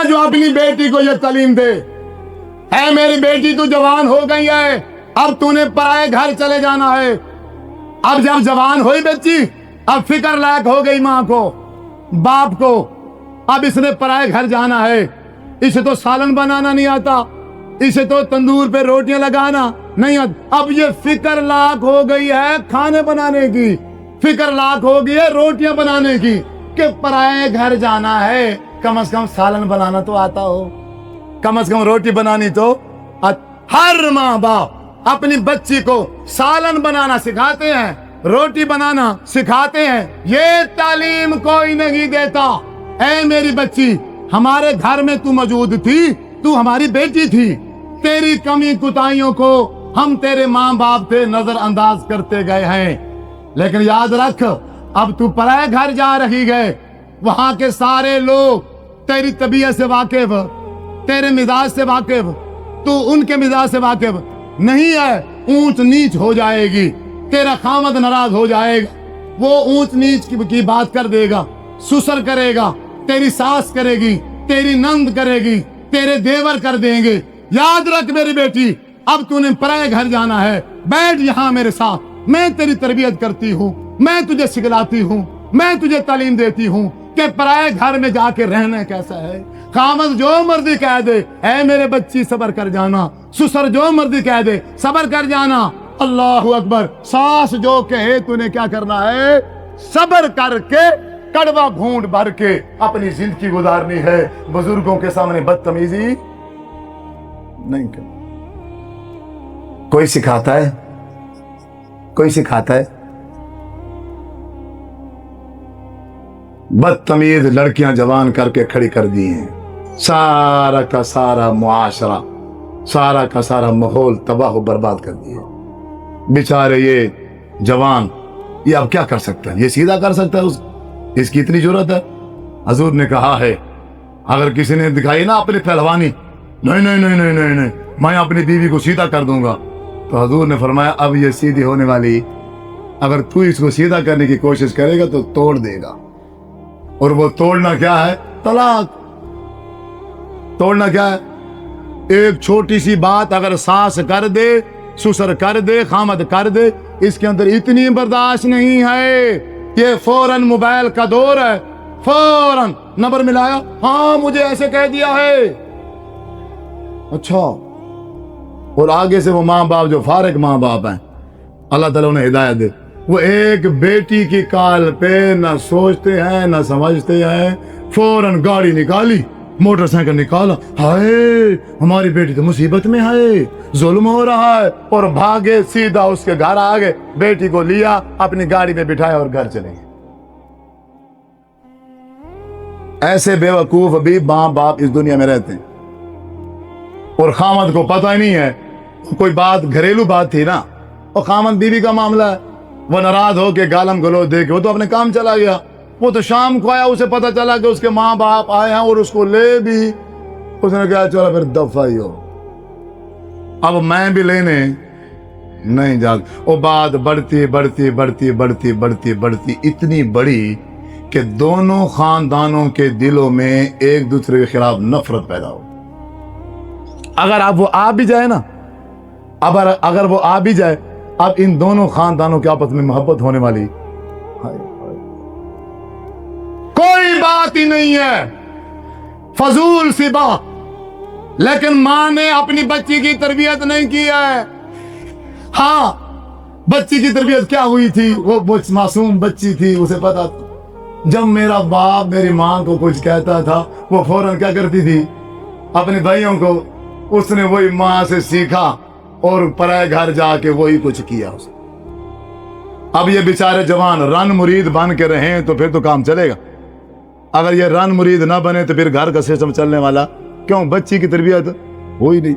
जो अपनी बेटी को ये तालीम दे, है मेरी बेटी तू जवान हो गई है, अब तूने पराए घर चले जाना है। अब जब जवान हुई बच्ची, अब फिक्र लायक हो गई माँ को, बाप को, अब इसने पराए घर जाना है। इसे तो सालन बनाना नहीं आता, इसे तो तंदूर पे रोटियां लगाना नहीं आता। अब ये फिक्र लायक हो गई है खाने बनाने की, फिक्र लायक हो गई है रोटियां बनाने की, कि पराए घर जाना है, कम से कम सालन बनाना तो आता हो, कम से कम रोटी बनानी तो। हर माँ बाप अपनी बच्ची को सालन बनाना सिखाते हैं, रोटी बनाना सिखाते हैं, ये तालीम कोई नहीं देता। ऐ मेरी बच्ची, हमारे घर में तू मौजूद थी, तू हमारी बेटी थी, तेरी कमी कुताइयों को हम तेरे माँ बाप से नजरअंदाज करते गए हैं, लेकिन याद रख, अब तू पराए घर जा रही है, वहां के सारे लोग तेरी तबीयत से वाकिफ, तेरे मिजाज से वाकिफ, तू उनके मिजाज से वाकिफ नहीं है। ऊंच नीच हो जाएगी, तेरा खामद नाराज हो जाएगा, वो ऊंच नीच की बात कर देगा, सुसर करेगा, तेरी सास करेगी, तेरी नंद करेगी, तेरे देवर कर देंगे। याद रख मेरी बेटी, अब तूने पराए घर जाना है, बैठ यहाँ मेरे साथ, मैं तेरी तरबियत करती हूँ, मैं तुझे सिखलाती हूँ, मैं तुझे तालीम देती हूँ कि पराए घर में जाके रहना कैसा है। खामद जो मर्जी कह दे, ऐ मेरे बच्ची सबर कर जाना, सुसर जो मर्जी कह दे सबर कर जाना। अल्लाह अकबर। सास जो कहे तूने क्या करना है, सबर करके कड़वा घूंट भर के अपनी जिंदगी गुजारनी है। बुजुर्गों के सामने बदतमीजी नहीं कर। कोई सिखाता है, कोई सिखाता है? बदतमीज लड़कियां जवान करके खड़ी कर दी हैं, सारा का सारा मुआशरा, सारा का सारा माहौल तबाह बर्बाद कर दिए। बेचारे ये जवान, ये अब क्या कर सकता है? ये सीधा कर सकता है? इसकी इतनी जरूरत है? हजूर ने कहा है, अगर किसी ने दिखाई ना अपनी पहलवानी, नहीं नहीं नहीं नहीं नहीं नहीं मैं अपनी बीवी को सीधा कर दूंगा, तो हजूर ने फरमाया अब ये सीधी होने वाली, अगर तू इसको सीधा करने की कोशिश करेगा तो तोड़ देगा। और वो तोड़ना क्या है? तलाक। तोड़ना क्या है? एक छोटी सी बात अगर सास कर दे, ससुर कर दे, खामद कर दे, इसके अंदर इतनी बर्दाश्त नहीं है। ये फौरन मोबाइल का दौर है, फौरन नंबर मिलाया, हाँ मुझे ऐसे कह दिया है, अच्छा। और आगे से वो माँ बाप जो फारिग माँ बाप हैं, अल्लाह ताला उन्हें हिदायत दे, वो एक बेटी की काल पे न सोचते हैं न समझते हैं, फौरन गाड़ी निकाली, मोटरसाइकिल निकाला, हाय हमारी बेटी तो मुसीबत में है, जुल्म हो रहा है, और भागे सीधा उसके घर आ गए, बेटी को लिया, अपनी गाड़ी में बिठाया और घर चले गए। ऐसे बेवकूफ भी माँ बाप इस दुनिया में रहते हैं। और खामद को पता ही नहीं है, कोई बात घरेलू बात थी ना, और खामद बीवी का मामला है, वो नाराज हो के गालम गलो दे के वो तो अपने काम चला गया। वो तो शाम को आया, उसे पता चला कि उसके माँ बाप आए हैं और उसको ले भी, उसने कहा चलो फिर दफा ही हो, अब मैं भी लेने नहीं जा। वो बात बढ़ती बढ़ती बढ़ती बढ़ती बढ़ती बढ़ती इतनी बड़ी कि दोनों खानदानों के दिलों में एक दूसरे के खिलाफ नफरत पैदा हो। अगर अब वो आ भी जाए ना, अगर वो आ भी जाए, अब इन दोनों खानदानों के आपस में मोहब्बत होने वाली कोई बात ही नहीं है, फजूल सी बात। लेकिन मां ने अपनी बच्ची की तरबियत नहीं की है। हाँ, बच्ची की तरबियत क्या हुई थी, वो मासूम बच्ची थी, उसे पता था। जब मेरा बाप मेरी मां को कुछ कहता था, वो फौरन क्या करती थी, अपने भाइयों को, उसने वही मां से सीखा और पराए घर जाके वही कुछ किया उसने। अब ये बेचारे जवान रन मुरीद बन के रहे तो फिर तो काम चलेगा। अगर ये रन मुरीद ना बने तो फिर घर का सिस्टम चलने वाला क्यों? बच्ची की तरबियत हुई नहीं।